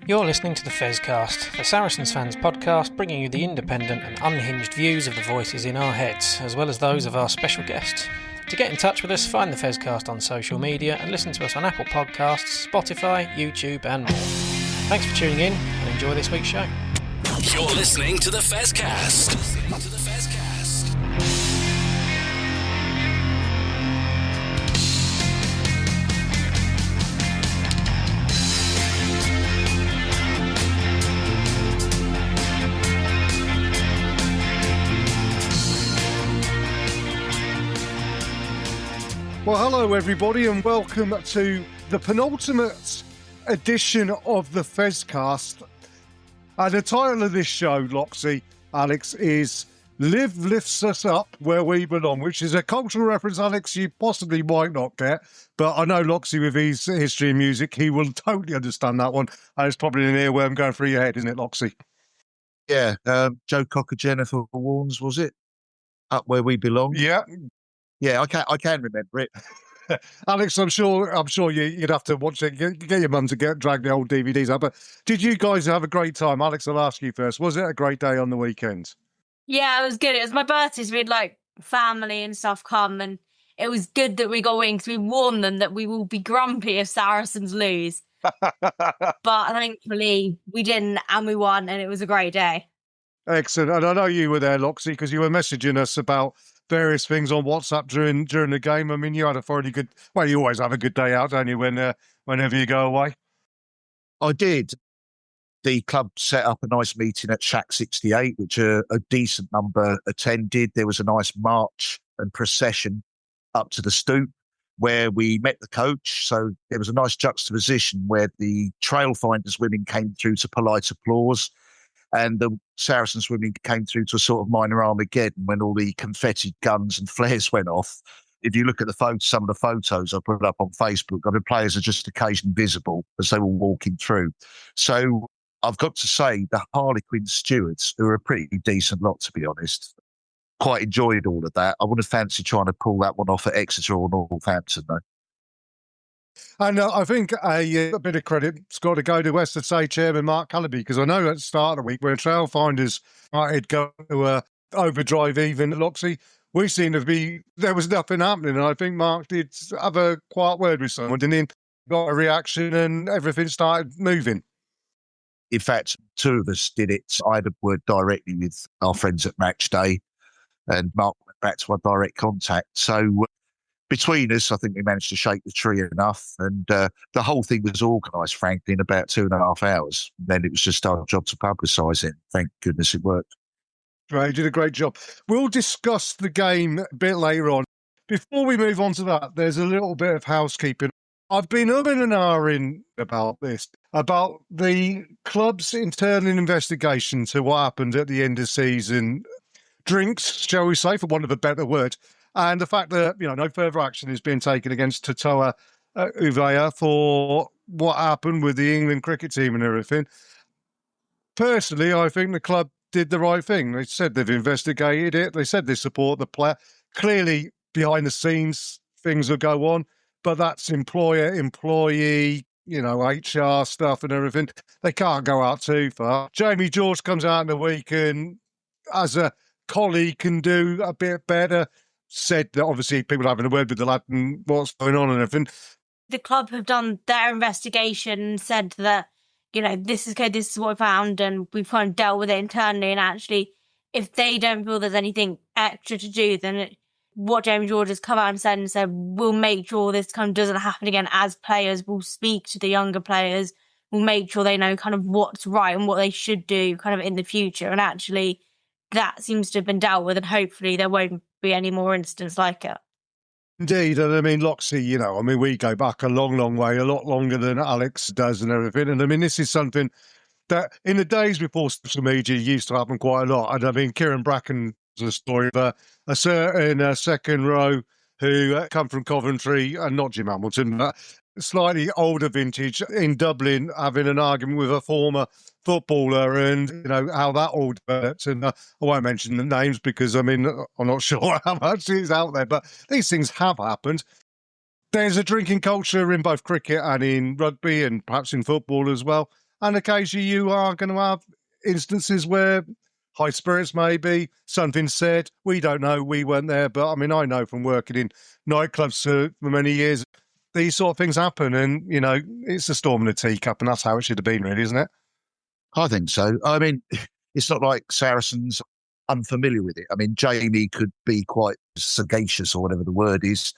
You're listening to the Fezcast, the Saracens fans podcast, bringing you the independent and unhinged views of the voices in our heads, as well as those of our special guests. To get in touch with us, find the Fezcast on social media and listen to us on Apple Podcasts, Spotify, YouTube and more. Thanks for tuning in and enjoy this week's show. You're listening to the Fezcast. Well, hello everybody and welcome to the penultimate edition of the Fezcast. And the title of this show, Loxy, Alex, is Live Lifts Us Up Where We Belong, which is a cultural reference, Alex, you possibly might not get. But I know Loxy, with his history in music, he will totally understand that one. And it's probably an earworm going through your head, isn't it, Loxy? Yeah, Joe Cocker, Jennifer Warnes, was it? Up Where We Belong? Yeah. Yeah, I can remember it. Alex, I'm sure you'd have to watch it. Get your mum to drag the old DVDs up. But did you guys have a great time? Alex, I'll ask you first. Was it a great day on the weekend? Yeah, it was good. It was my birthday, so we had family and stuff come, and it was good that we got wings. We warned them that we will be grumpy if Saracens lose. But thankfully we didn't, and we won, and it was a great day. Excellent. And I know you were there, Loxy, because you were messaging us about various things on WhatsApp during the game. I mean, you had a fairly good... Well, you always have a good day out, don't you, whenever you go away? I did. The club set up a nice meeting at Shack 68, which a decent number attended. There was a nice march and procession up to the Stoop, where we met the coach. So there was a nice juxtaposition where the Trailfinders women came through to polite applause, and the Saracens women came through to a sort of minor Armageddon when all the confetti guns and flares went off. If you look at some of the photos I put up on Facebook, I mean, players are just occasionally visible as they were walking through. So I've got to say the Harlequin stewards, who are a pretty decent lot, to be honest, quite enjoyed all of that. I wouldn't fancy trying to pull that one off at Exeter or Northampton, though. And I think a bit of credit's got to go to Western Say Chairman Mark Callaby, because I know at the start of the week when Trailfinders started going to overdrive even at Loxy, we seemed to be, there was nothing happening. And I think Mark did have a quiet word with someone, and then got a reaction and everything started moving. In fact, two of us did it. I had a word directly with our friends at Match Day, and Mark went back to our direct contact. So between us, I think we managed to shake the tree enough, and the whole thing was organised, frankly, in about 2.5 hours. Then it was just our job to publicise it. Thank goodness it worked. Right, you did a great job. We'll discuss the game a bit later on. Before we move on to that, there's a little bit of housekeeping. I've been umming and ahhing about this, about the club's internal investigation to what happened at the end of season. Drinks, shall we say, for want of a better word. And the fact that, no further action is being taken against Totoa Uvea for what happened with the England cricket team and everything. Personally, I think the club did the right thing. They said they've investigated it. They said they support the player. Clearly, behind the scenes, things will go on. But that's employer, employee, HR stuff and everything. They can't go out too far. Jamie George comes out in the week and, as a colleague, can do a bit better. Said that obviously people are having a word with the lad and what's going on and everything. The club have done their investigation and said that, this is okay, this is what we found, and we've kind of dealt with it internally. And actually, if they don't feel there's anything extra to do, then what Jamie George has come out and said, we'll make sure this kind of doesn't happen again as players. We'll speak to the younger players. We'll make sure they know kind of what's right and what they should do kind of in the future. And actually, that seems to have been dealt with, and hopefully there won't be any more incidents like it. Indeed. And I mean, Loxy, we go back a long, long way, a lot longer than Alex does and everything. And I mean, this is something that in the days before social media used to happen quite a lot. And I mean, Kieran Bracken was a story of a certain second row who come from Coventry, and not Jim Hamilton, but slightly older vintage in Dublin, having an argument with a former footballer, and how that all developed. And I won't mention the names because I'm not sure how much is out there, but these things have happened. There's a drinking culture in both cricket and in rugby and perhaps in football as well. And occasionally you are going to have instances where high spirits maybe, something said, we don't know, we weren't there. But I mean, I know from working in nightclubs for many years, these sort of things happen. And, you know, it's a storm in a teacup, and that's how it should have been, really, isn't it? I think so. I mean, it's not like Saracens unfamiliar with it. I mean, Jamie could be quite sagacious, or whatever the word is,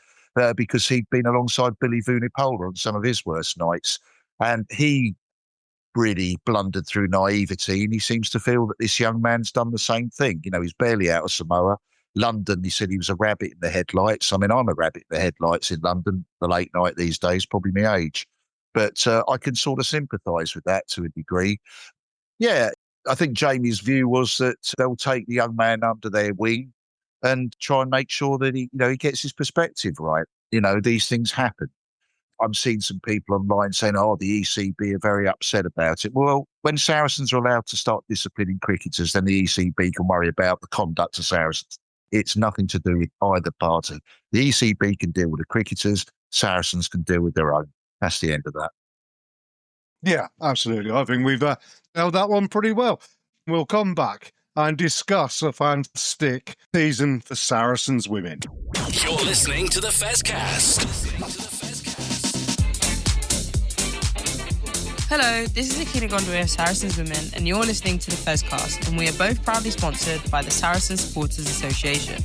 because he'd been alongside Billy Vunipola on some of his worst nights. And he really blundered through naivety, and he seems to feel that this young man's done the same thing. You know, he's barely out of Samoa. London, he said he was a rabbit in the headlights. I mean, I'm a rabbit in the headlights in London, the late night these days, probably my age. But I can sort of sympathise with that to a degree. Yeah, I think Jamie's view was that they'll take the young man under their wing and try and make sure that he gets his perspective right. You know, these things happen. I'm seeing some people online saying, oh, the ECB are very upset about it. Well, when Saracens are allowed to start disciplining cricketers, then the ECB can worry about the conduct of Saracens. It's nothing to do with either party. The ECB can deal with the cricketers, Saracens can deal with their own. That's the end of that. Yeah, absolutely. I think we've held that one pretty well. We'll come back and discuss a fantastic season for Saracens women. You're listening to the Fezcast. Hello, this is Akina Gondwe of Saracens Women, and you're listening to the Fezcast, and we are both proudly sponsored by the Saracens Supporters Association.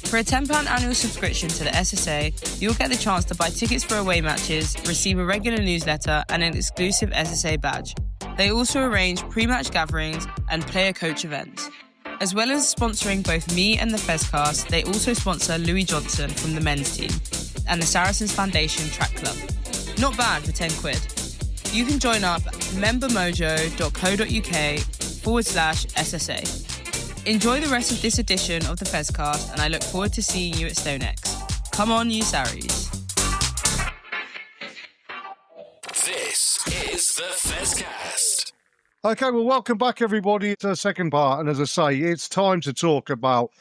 For a £10 annual subscription to the SSA, you'll get the chance to buy tickets for away matches, receive a regular newsletter, and an exclusive SSA badge. They also arrange pre-match gatherings and player-coach events. As well as sponsoring both me and the Fezcast, they also sponsor Louis Johnson from the men's team and the Saracens Foundation Track Club. Not bad for £10. You can join up at membermojo.co.uk/SSA. Enjoy the rest of this edition of the Fezcast, and I look forward to seeing you at StoneX. Come on, you Sarries. This is the Fezcast. Okay, well, welcome back, everybody, to the second part. And as I say, it's time to talk about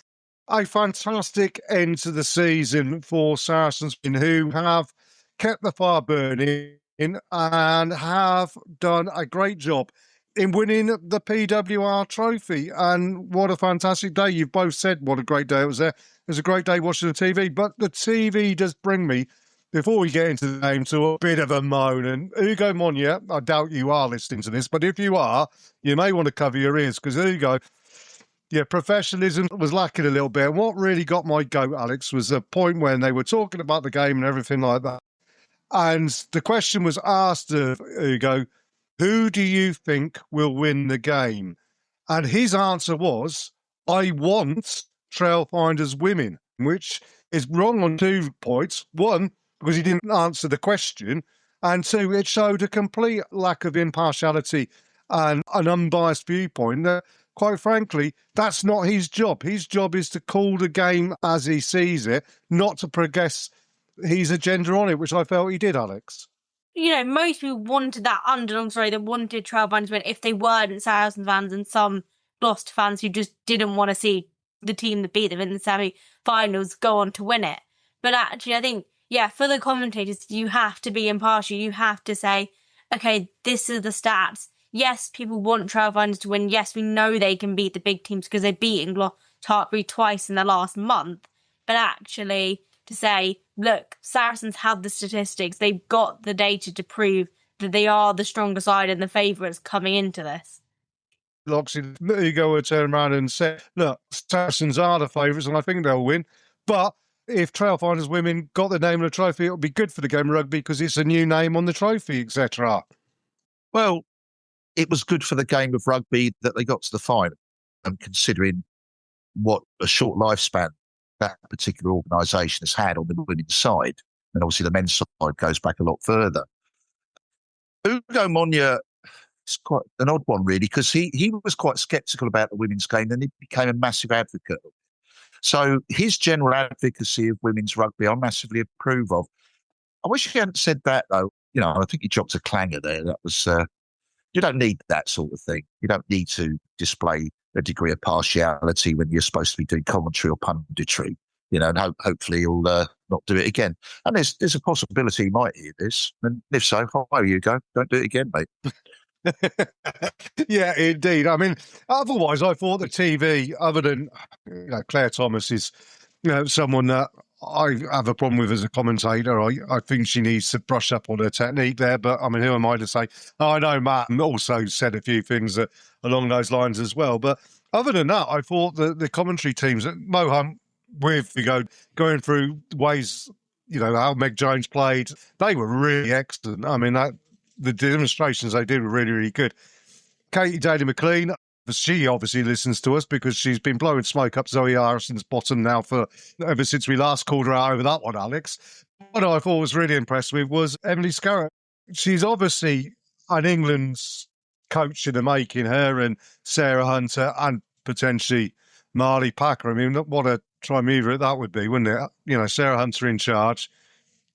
a fantastic end to the season for Saracens, who have kept the fire burning and have done a great job in winning the PWR trophy. And what a fantastic day. You've both said what a great day it was there. It was a great day watching the TV, but the TV does bring me, before we get into the game, to a bit of a moan. And Hugo Monya, I doubt you are listening to this, but if you are, you may want to cover your ears, because Hugo, yeah, professionalism was lacking a little bit. And what really got my goat, Alex, was the point when they were talking about the game and everything like that. And the question was asked of Hugo, who do you think will win the game? And his answer was, I want Trailfinders women, which is wrong on 2 points. One, because he didn't answer the question. And two, it showed a complete lack of impartiality and an unbiased viewpoint that, quite frankly, that's not his job. His job is to call the game as he sees it, not to progress his agenda on it, which I felt he did, Alex. You know, most people wanted that underdog story. They wanted Trailfinders to win if they weren't Saracens fans, and some Gloucester fans who just didn't want to see the team that beat them in the semi-finals go on to win it. But actually, I think, yeah, for the commentators, you have to be impartial. You have to say, okay, this is the stats. Yes, people want Trailfinders to win. Yes, we know they can beat the big teams because they've beaten Tartbury twice in the last month. But actually, to say, look, Saracens have the statistics. They've got the data to prove that they are the stronger side and the favourites coming into this. Obviously, Hugo would turn around and say, look, Saracens are the favourites and I think they'll win. But if Trailfinders women got the name of the trophy, it would be good for the game of rugby because it's a new name on the trophy, etc. Well, it was good for the game of rugby that they got to the final, and considering what a short lifespan that particular organisation has had on the women's side, and obviously the men's side goes back a lot further. Hugo Monya is quite an odd one, really, because he was quite sceptical about the women's game, and he became a massive advocate of it. So his general advocacy of women's rugby, I massively approve of. I wish he hadn't said that, though. You know, I think he dropped a clanger there. That was you don't need that sort of thing. You don't need to display a degree of partiality when you're supposed to be doing commentary or punditry, you know, and hopefully he'll not do it again. And there's a possibility he might hear this. And if so, hi, Hugo, don't do it again, mate. Yeah, indeed. I mean, otherwise, I thought the TV, other than Claire Thomas, is someone that I have a problem with as a commentator. I think she needs to brush up on her technique there. But I mean, who am I to say? I know Matt also said a few things along those lines as well. But other than that, I thought the commentary teams, Mo Hunt, with going through ways, how Meg Jones played, they were really excellent. I mean, the demonstrations they did were really, really good. Katie Daly McLean, she obviously listens to us because she's been blowing smoke up Zoe Harrison's bottom now ever since we last called her out over that one, Alex. What I thought was really impressed with was Emily Scarrett. She's obviously an England's coach in the making, her and Sarah Hunter and potentially Marley Packer. I mean, what a triumvirate that would be, wouldn't it? Sarah Hunter in charge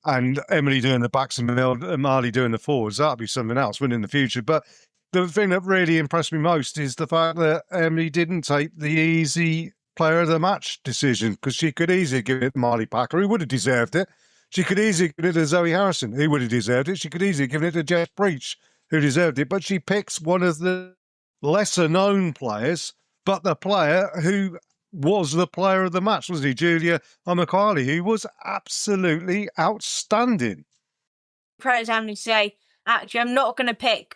and Emily doing the backs and Marley doing the forwards. That'd be something else, wouldn't it, in the future? But the thing that really impressed me most is the fact that Emily didn't take the easy player of the match decision, because she could easily give it to Marley Packer, who would have deserved it. She could easily give it to Zoe Harrison, who would have deserved it. She could easily give it to Jess Breach, who deserved it. But she picks one of the lesser-known players, but the player who was the player of the match, wasn't he? Julia Omakwali, who was absolutely outstanding. Credit to Emily to say, actually, I'm not going to pick,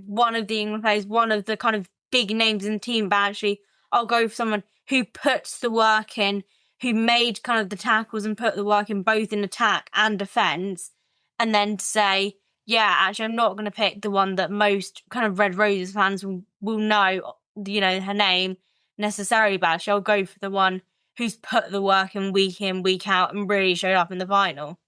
one of the England players, one of the kind of big names in the team, but actually I'll go for someone who puts the work in, who made kind of the tackles and put the work in both in attack and defence, and then to say, yeah, actually I'm not going to pick the one that most kind of Red Roses fans will know, her name necessarily, but actually I'll go for the one who's put the work in, week out, and really showed up in the final.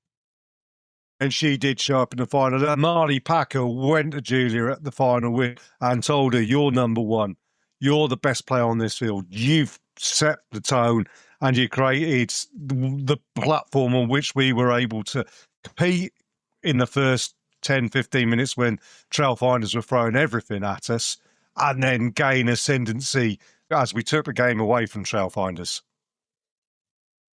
And she did show up in the final. Marley Packer went to Julia at the final and told her, "You're number one. You're the best player on this field. You've set the tone and you created the platform on which we were able to compete in the first 10, 15 minutes when Trailfinders were throwing everything at us, and then gain ascendancy as we took the game away from Trailfinders."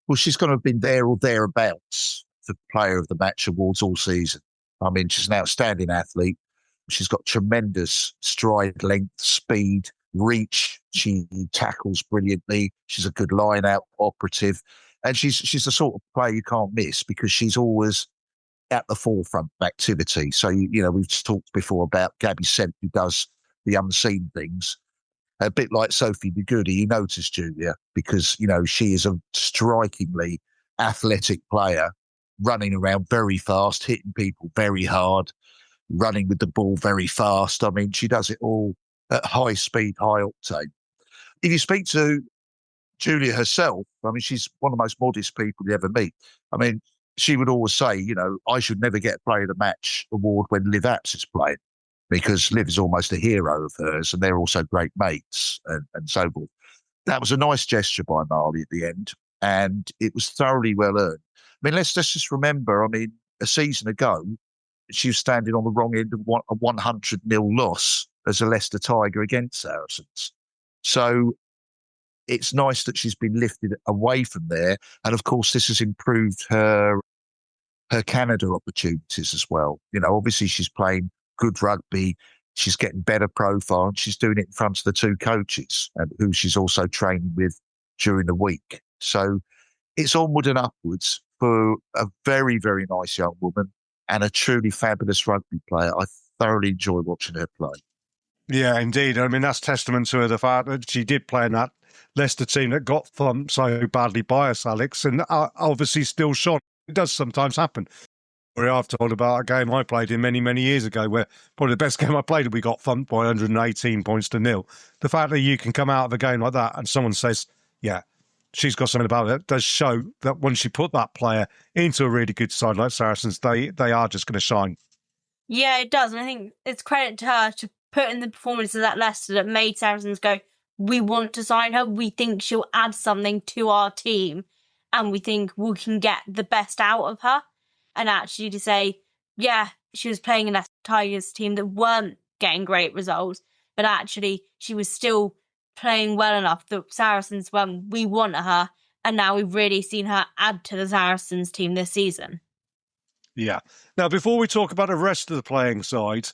Well, she's going to have been there or thereabouts for Player of the Match awards all season. I mean, she's an outstanding athlete. She's got tremendous stride length, speed, reach. She tackles brilliantly. She's a good line-out operative. And she's the sort of player you can't miss because she's always at the forefront of activity. So, we've talked before about Gabby Sent, who does the unseen things. A bit like Sophie Bigudi, you notice Julia, because, she is a strikingly athletic player, running around very fast, hitting people very hard, running with the ball very fast. I mean, she does it all at high speed, high octane. If you speak to Julia herself, I mean, she's one of the most modest people you ever meet. I mean, she would always say, I should never get a Player of the Match award when Liv Apps is playing, because Liv is almost a hero of hers and they're also great mates and so forth. That was a nice gesture by Marley at the end, and it was thoroughly well earned. I mean, let's just remember, a season ago, she was standing on the wrong end of a 100-0 loss as a Leicester Tiger against Saracens. So it's nice that she's been lifted away from there. And of course, this has improved her Canada opportunities as well. Obviously she's playing good rugby. She's getting better profile, and she's doing it in front of the two coaches who she's also training with during the week. So it's onward and upwards for a very, very nice young woman and a truly fabulous rugby player. I thoroughly enjoy watching her play. Yeah, indeed. I mean, that's testament to the fact that she did play in that Leicester team that got thumped so badly by us, Alex, and obviously still shot. It does sometimes happen. I've told about a game I played in many, many years ago where probably the best game I played, we got thumped by 118 points to 0. The fact that you can come out of a game like that and someone says, yeah, she's got something about it, does show that once you put that player into a really good side like Saracens, they are just going to shine. Yeah, it does. And I think it's credit to her to put in the performances at Leicester that made Saracens go, we want to sign her. We think she'll add something to our team, and we think we can get the best out of her. And actually to say, yeah, she was playing in a Tigers team that weren't getting great results, but actually she was still playing well enough that Saracens went, we want her. And now we've really seen her add to the Saracens team this season. Yeah. Now, before we talk about the rest of the playing side,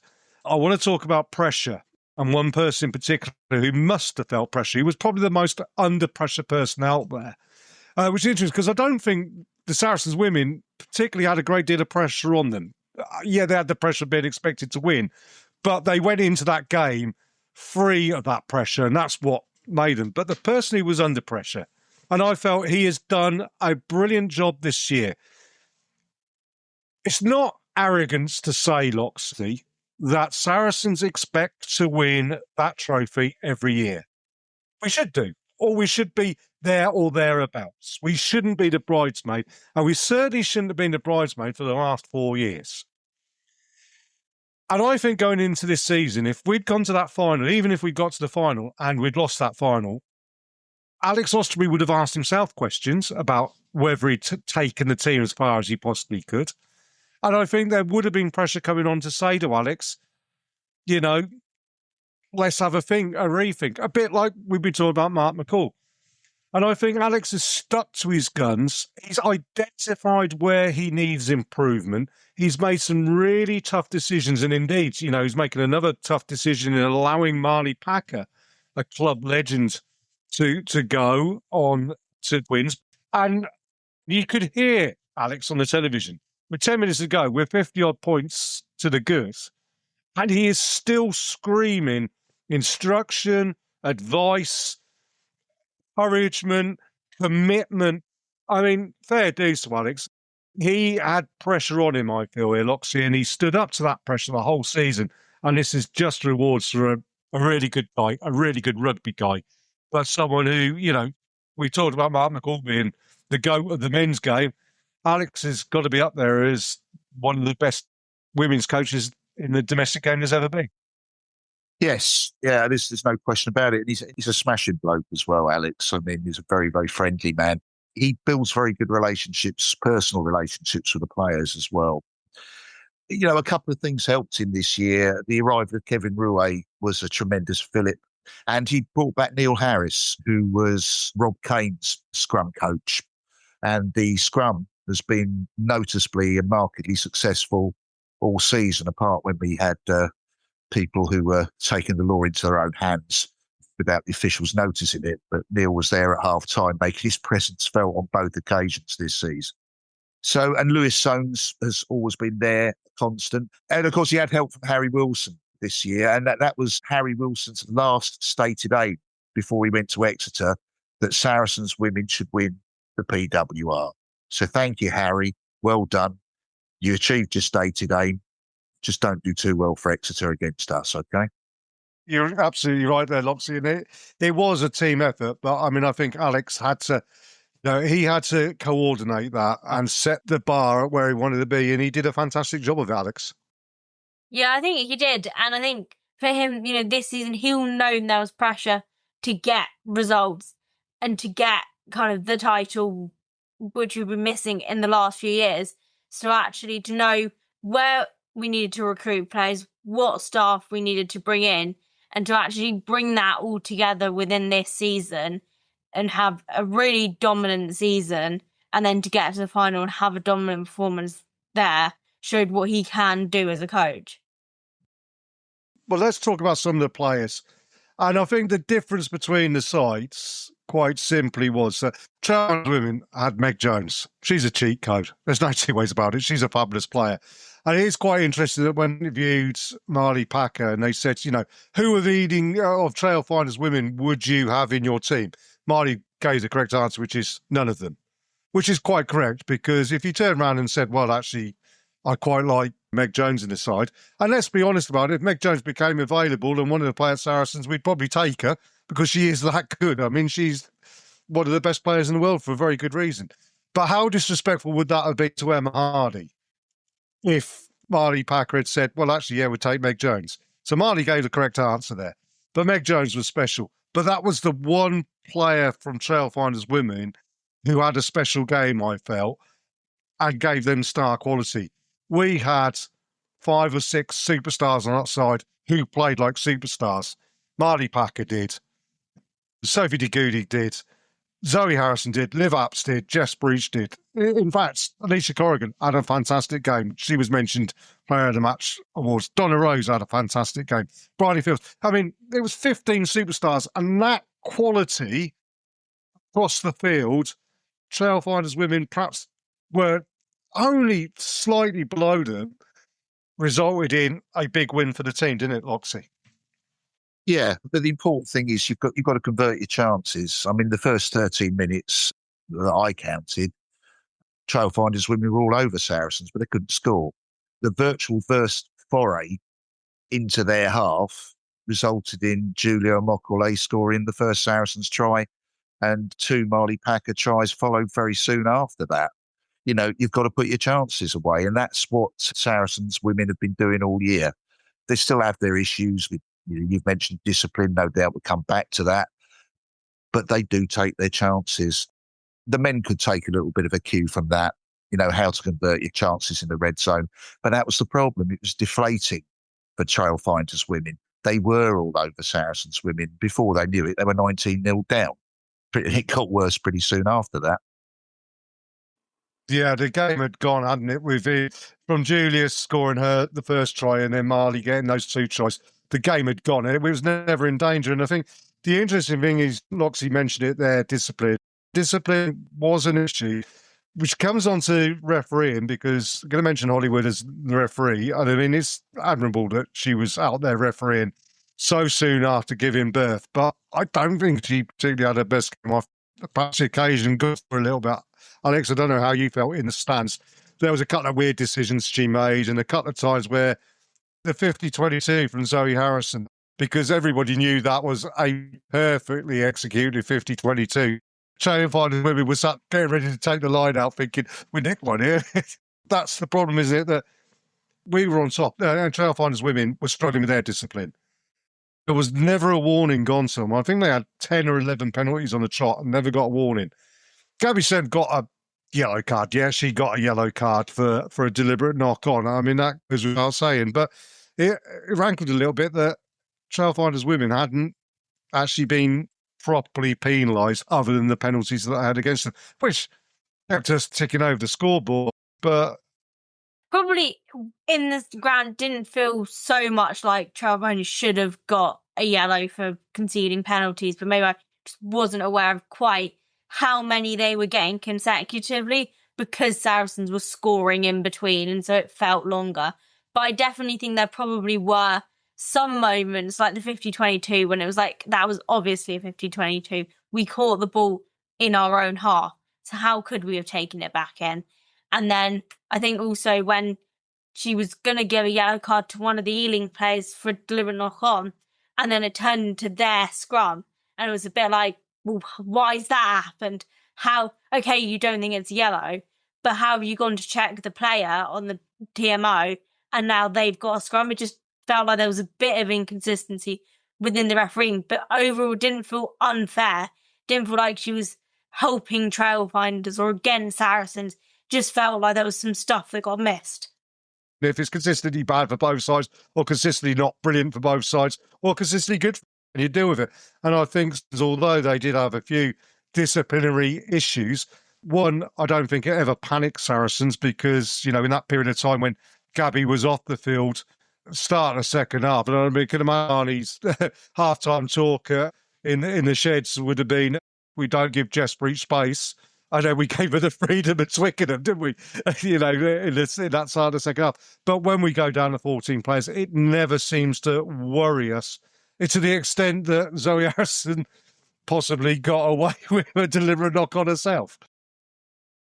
I want to talk about pressure. And one person in particular who must have felt pressure. He was probably the most under pressure person out there, which is interesting because I don't think the Saracens women particularly had a great deal of pressure on them. Yeah, they had the pressure of being expected to win, but they went into that game free of that pressure, and that's what made them. But the person who was under pressure, and I felt he has done a brilliant job this year. It's not arrogance to say, Loxley, that Saracens expect to win that trophy every year. We should do, or we should be there or thereabouts. We shouldn't be the bridesmaid, and we certainly shouldn't have been the bridesmaid for the last 4 years. And I think going into this season, if we'd gone to that final, even if we got to the final and we'd lost that final, Alex Osterbury would have asked himself questions about whether he'd taken the team as far as he possibly could. And I think there would have been pressure coming on to say to Alex, you know, let's have a rethink, a bit like we've been talking about Mark McCall. And I think Alex has stuck to his guns. He's identified where he needs improvement. He's made some really tough decisions. And indeed, you know, he's making another tough decision in allowing Marley Packer, a club legend, to go on to wins. And you could hear Alex on the television. With 10 minutes to go, we're 50-odd points to the good. And he is still screaming instruction, advice, encouragement, commitment. I mean, fair dues to Alex. He had pressure on him, I feel, here, Loxley, and he stood up to that pressure the whole season. And this is just rewards for a really good guy, a really good rugby guy. But someone who, you know, we talked about Mark McCall being the GOAT of the men's game. Alex has got to be up there as one of the best women's coaches in the domestic game there's ever been. Yes, yeah, there's no question about it. And he's a smashing bloke as well, Alex. I mean, he's a very, very friendly man. He builds very good relationships, personal relationships with the players as well. You know, a couple of things helped him this year. The arrival of Kevin Rouet was a tremendous fillip. And he brought back Neil Harris, who was Rob Kane's scrum coach. And the scrum has been noticeably and markedly successful all season, apart when we had people who were taking the law into their own hands without the officials noticing it. But Neil was there at half-time, making his presence felt on both occasions this season. So, and Lewis Soames has always been there, constant. And, of course, he had help from Harry Wilson this year, and that was Harry Wilson's last stated aim before he went to Exeter, that Saracens women should win the PWR. So thank you, Harry. Well done. You achieved your stated aim. Just don't do too well for Exeter against us, okay? You're absolutely right there, Loxley. And it was a team effort, but I mean, I think Alex had to, you know, he had to coordinate that and set the bar at where he wanted to be, and he did a fantastic job of it, Alex. Yeah, I think he did. And I think for him, you know, this season, he'll know there was pressure to get results and to get kind of the title, which we've been missing in the last few years. So actually to know where we needed to recruit players, what staff we needed to bring in, and to actually bring that all together within this season and have a really dominant season, and then to get to the final and have a dominant performance there, showed what he can do as a coach. Well, let's talk about some of the players. And I think the difference between the sides, quite simply, was that Charles Women had Meg Jones. She's a cheat code. There's no two ways about it. She's a fabulous player. And it is quite interesting that when interviewed Marley Packer, and they said, you know, who of Trail Finders women would you have in your team? Marley gave the correct answer, which is none of them, which is quite correct, because if you turn around and said, well, actually, I quite like Meg Jones in the side. And let's be honest about it, if Meg Jones became available and wanted to play at Saracens, we'd probably take her because she is that good. I mean, she's one of the best players in the world for a very good reason. But how disrespectful would that have been to Emma Hardy if Marley Packer had said, well, actually, yeah, we'd take Meg Jones. So Marley gave the correct answer there. But Meg Jones was special. But that was the one player from Trailfinders Women who had a special game, I felt, and gave them star quality. We had 5 or 6 superstars on that side who played like superstars. Marley Packer did. Sophie de Goody did. Zoe Harrison did. Liv Apps did. Jess Breach did. In fact, Alicia Corrigan had a fantastic game. She was mentioned player of the match awards. Donna Rose had a fantastic game. Bridie Fields. I mean, there was 15 superstars, and that quality across the field, Trailfinders women perhaps were only slightly below them, resulted in a big win for the team, didn't it, Loxie? Yeah, but the important thing is you've got to convert your chances. I mean, the first 13 minutes that I counted, Trailfinders women were all over Saracens, but they couldn't score. The virtual first foray into their half resulted in Julia Mokkole scoring the first Saracens try, and 2 Marley Packer tries followed very soon after that. You know, you've got to put your chances away, and that's what Saracens women have been doing all year. They still have their issues with, you've mentioned discipline, no doubt we'll come back to that, but they do take their chances. The men could take a little bit of a cue from that, how to convert your chances in the red zone. But that was the problem. It was deflating for Trailfinders women. They were all over Saracens women. Before they knew it, they were 19-0 down. It got worse pretty soon after that. Yeah, the game had gone, hadn't it? With from Julia scoring the first try and then Marley getting those 2 tries. The game had gone. It was never in danger. And I think the interesting thing is, Loxie mentioned it there, discipline. Discipline was an issue, which comes on to refereeing, because I'm going to mention Hollywood as the referee. And I mean, it's admirable that she was out there refereeing so soon after giving birth. But I don't think she particularly had her best game off. Perhaps the occasion good for a little bit. Alex, I don't know how you felt in the stands. There was a couple of weird decisions she made, and a couple of times where the 50-22 from Zoe Harrison, because everybody knew that was a perfectly executed 50-22. Trailfinders women were sat getting ready to take the line out, thinking, we nicked one here. That's the problem, isn't it? That we were on top. And Trailfinders women were struggling with their discipline. There was never a warning gone to them. I think they had 10 or 11 penalties on the trot and never got a warning. Gabby said got a yellow card. Yeah, she got a yellow card for a deliberate knock on. I mean, that goes without saying. But it rankled a little bit that Trailfinders women hadn't actually been properly penalised other than the penalties that they had against them, which kept us ticking over the scoreboard. But probably in the ground didn't feel so much like Trailfinders should have got a yellow for conceding penalties, but maybe I just wasn't aware of quite how many they were getting consecutively, because Saracens were scoring in between, and so it felt longer. But I definitely think there probably were some moments like the 50-22 when it was like, that was obviously a 50-22. We caught the ball in our own half, so how could we have taken it back in? And then I think also when she was going to give a yellow card to one of the Ealing players for a deliberate knock on, and then it turned into their scrum, and it was a bit like, well, why has that happened? How, okay, you don't think it's yellow, but how have you gone to check the player on the TMO and now they've got a scrum? It just felt like there was a bit of inconsistency within the refereeing, but overall it didn't feel unfair. Didn't feel like she was helping Trailfinders or against Saracens. Just felt like there was some stuff that got missed. If it's consistently bad for both sides, or consistently not brilliant for both sides, or consistently good, and you deal with it. And I think, although they did have a few disciplinary issues, one, I don't think it ever panicked Saracens, because, in that period of time when Gabby was off the field, start the second half, and I mean, can imagine his half-time talk in the sheds would have been, we don't give Jess Breach space. I know we gave her the freedom of Twickenham, didn't we? In that side of the second half. But when we go down to 14 players, it never seems to worry us. It's to the extent that Zoe Harrison possibly got away with a deliberate knock on herself.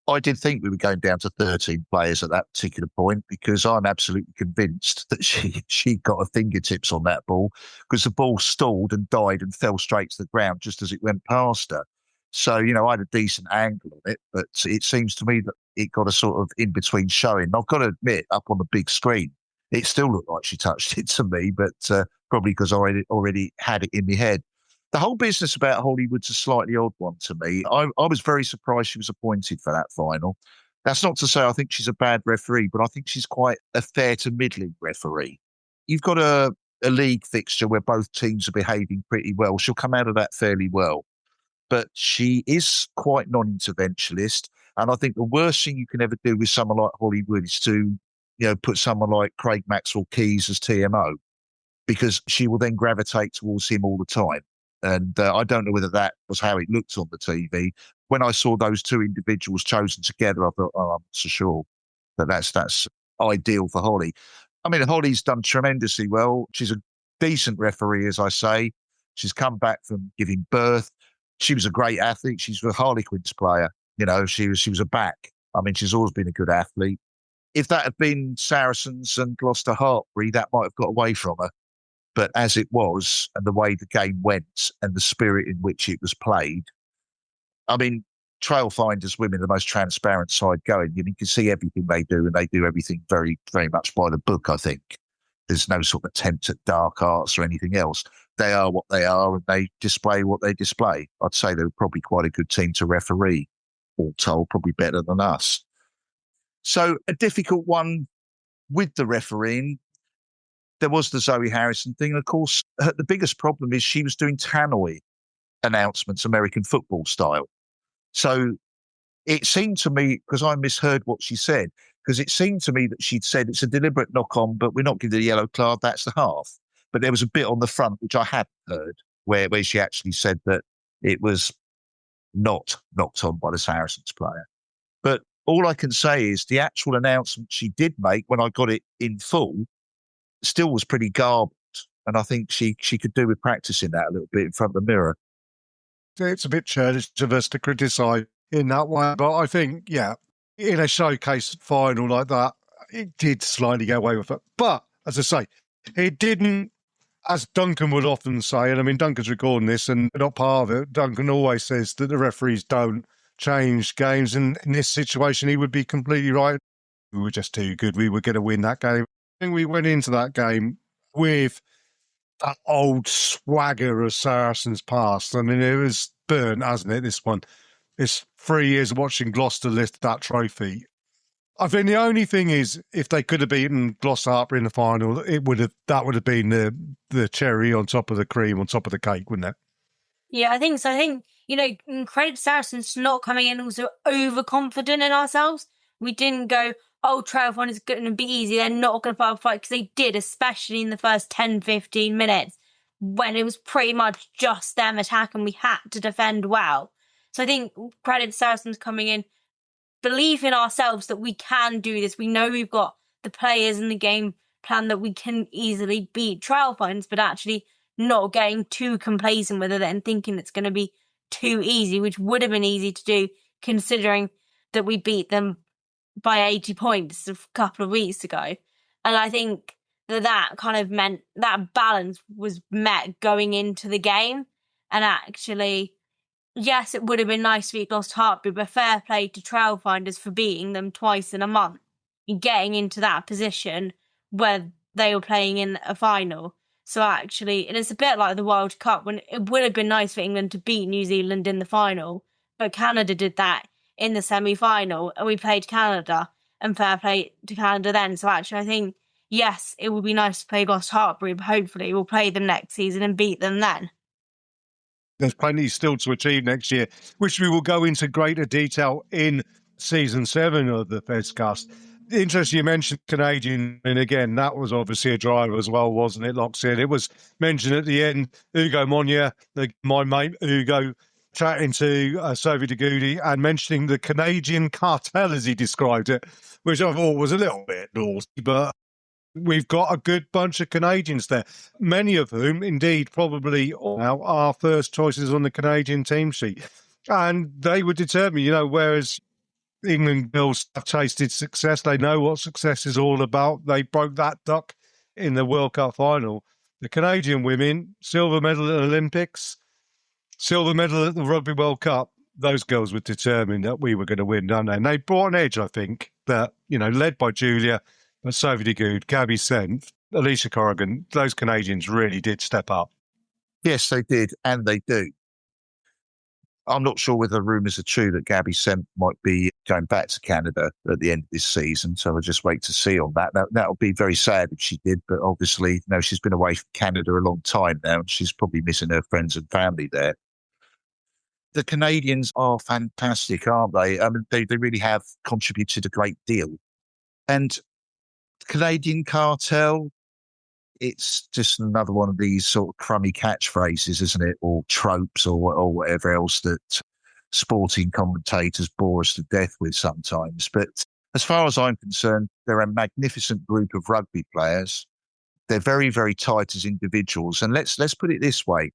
I did think we were going down to 13 players at that particular point, because I'm absolutely convinced that she got her fingertips on that ball, because the ball stalled and died and fell straight to the ground just as it went past her. So, I had a decent angle on it, but it seems to me that it got a sort of in-between showing. I've got to admit, up on the big screen, it still looked like she touched it to me, but probably because I already had it in my head. The whole business about Hollywood's a slightly odd one to me. I was very surprised she was appointed for that final. That's not to say I think she's a bad referee, but I think she's quite a fair to middling referee. You've got a league fixture where both teams are behaving pretty well. She'll come out of that fairly well. But she is quite non-interventionist. And I think the worst thing you can ever do with someone like Hollywood is to, put someone like Craig Maxwell Keys as TMO, because she will then gravitate towards him all the time. And I don't know whether that was how it looked on the TV. When I saw those two individuals chosen together, I thought, I'm not so sure that that's ideal for Holly. I mean, Holly's done tremendously well. She's a decent referee, as I say. She's come back from giving birth. She was a great athlete. She's a Harlequins player. She was a back. I mean, she's always been a good athlete. If that had been Saracens and Gloucester Hartpury, that might have got away from her. But as it was, and the way the game went and the spirit in which it was played, I mean, Trailfinders women are the most transparent side going. You can see everything they do, and they do everything very, very much by the book, I think. There's no sort of attempt at dark arts or anything else. They are what they are, and they display what they display. I'd say they're probably quite a good team to referee, all told, probably better than us. So a difficult one with the refereeing. There was the Zoe Harrison thing. And of course, the biggest problem is she was doing tannoy announcements, American football style. So it seemed to me, because I misheard what she said, because it seemed to me that she'd said it's a deliberate knock-on, but we're not giving the yellow card, that's the half. But there was a bit on the front, which I hadn't heard, where she actually said that it was not knocked on by the Saracens player. But all I can say is the actual announcement she did make when I got it in full still was pretty garbled. And I think she could do with practicing that a little bit in front of the mirror. It's a bit churlish of us to criticise in that way, but I think, in a showcase final like that, it did slightly get away with it. But, as I say, it didn't, as Duncan would often say, and I mean, Duncan's recording this and not part of it, Duncan always says that the referees don't change games, and in this situation, he would be completely right. We were just too good. We were going to win that game. I think we went into that game with that old swagger of Saracens past. I mean, it was burnt, hasn't it, this one? It's 3 years of watching Gloucester lift that trophy. I think the only thing is, if they could have beaten Gloucester Hartpury in the final, that would have been the cherry on top of the cream, on top of the cake, wouldn't it? Yeah, I think so. I think, credit Saracens for not coming in also overconfident in ourselves. We didn't go, Trailfinders is going to be easy. They're not going to put up a fight, because they did, especially in the first 10, 15 minutes when it was pretty much just them attack and we had to defend well. So I think credit Saracens coming in, believe in ourselves that we can do this. We know we've got the players and the game plan that we can easily beat Trailfinders, but actually not getting too complacent with it and thinking it's going to be too easy, which would have been easy to do considering that we beat them by 80 points a couple of weeks ago. And I think that kind of meant that balance was met going into the game. And actually, yes, it would have been nice to beat Gloucester Hartpury, but fair play to Trailfinders for beating them twice in a month and getting into that position where they were playing in a final. So actually, and it's a bit like the World Cup, when it would have been nice for England to beat New Zealand in the final, but Canada did that in the semi-final, and we played Canada, and fair play to Canada then. So actually, I think, yes, it would be nice to play Gloucester Hartpury, but hopefully we'll play them next season and beat them then. There's plenty still to achieve next year, which we will go into greater detail in Season 7 of the Fezcast. Interesting you mentioned Canadian, and again, that was obviously a driver as well, wasn't it, Loxie? It was mentioned at the end, Hugo Monnier, my mate Hugo, chatting to Sophie de Goody and mentioning the Canadian cartel, as he described it, which I thought was a little bit naughty, but we've got a good bunch of Canadians there, many of whom, indeed, probably are first choices on the Canadian team sheet. And they were determined, whereas England girls have tasted success, they know what success is all about. They broke that duck in the World Cup final. The Canadian women, silver medal at the Olympics, silver medal at the Rugby World Cup. Those girls were determined that we were going to win, don't they? And they brought an edge, I think, that, led by Julia, but Sophie de Goode, Gabby Senft, Alicia Corrigan, those Canadians really did step up. Yes, they did, and they do. I'm not sure whether the rumours are true that Gabby Senft might be going back to Canada at the end of this season, so I'll just wait to see on that. That would be very sad if she did, but obviously, she's been away from Canada a long time now, and she's probably missing her friends and family there. The Canadians are fantastic, aren't they? I mean, they really have contributed a great deal. And Canadian cartel, it's just another one of these sort of crummy catchphrases, isn't it? Or tropes or whatever else that sporting commentators bore us to death with sometimes. But as far as I'm concerned, they're a magnificent group of rugby players. They're very, very tight as individuals. And let's put it this way.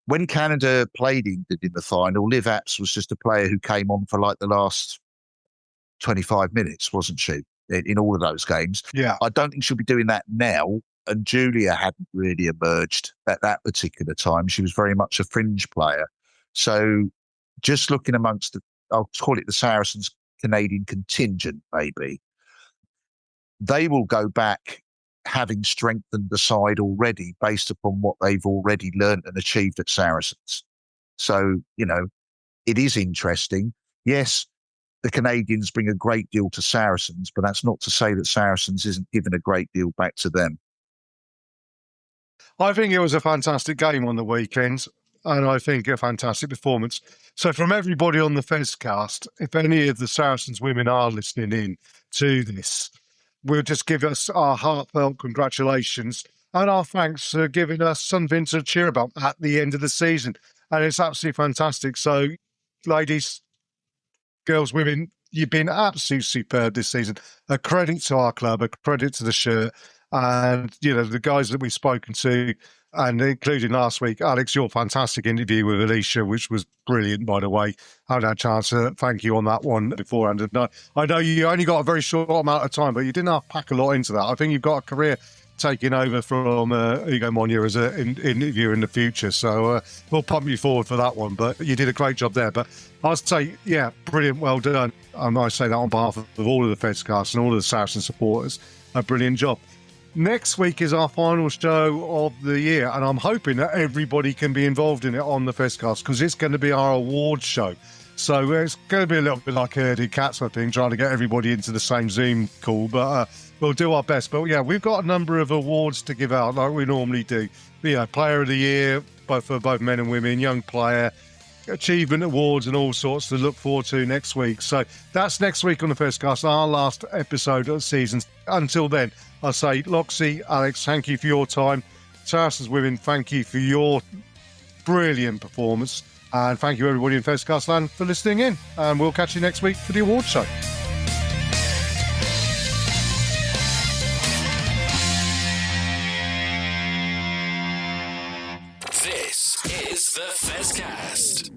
When Canada played England in the final, Liv Apps was just a player who came on for like the last 25 minutes, wasn't she, in all of those games? Yeah. I don't think she'll be doing that now. And Julia hadn't really emerged at that particular time. She was very much a fringe player. So just looking amongst I'll call it the Saracens Canadian contingent, maybe, they will go back having strengthened the side already based upon what they've already learned and achieved at Saracens. So, it is interesting. Yes, the Canadians bring a great deal to Saracens, but that's not to say that Saracens isn't giving a great deal back to them. I think it was a fantastic game on the weekend, and I think a fantastic performance. So from everybody on the Fezcast, if any of the Saracens women are listening in to this, we'll just give us our heartfelt congratulations and our thanks for giving us something to cheer about at the end of the season. And it's absolutely fantastic. So, ladies, girls, women, you've been absolutely superb this season. A credit to our club, a credit to the shirt. And, the guys that we've spoken to, and including last week, Alex, your fantastic interview with Alicia, which was brilliant, by the way. I had a chance to thank you on that one beforehand. And I know you only got a very short amount of time, but you didn't have to pack a lot into that. I think you've got a career taking over from Hugo Monnier as an interviewer in the future. So we'll pump you forward for that one. But you did a great job there. But I'd say, yeah, brilliant, well done. I say that on behalf of all of the Fezcast and all of the Saracen supporters. A brilliant job. Next week is our final show of the year, and I'm hoping that everybody can be involved in it on the Fezcast because it's going to be our awards show. So it's going to be a little bit like herded cats, I think, trying to get everybody into the same Zoom call, but we'll do our best. But yeah, we've got a number of awards to give out like we normally do. Player of the year, for both men and women, young player, achievement awards and all sorts to look forward to next week. So that's next week on the Fezcast, our last episode of the season. Until then, I say, Loxy, Alex, thank you for your time. Saracens women, thank you for your brilliant performance. And thank you, everybody in Fezcast land, for listening in. And we'll catch you next week for the awards show. This is the Fezcast.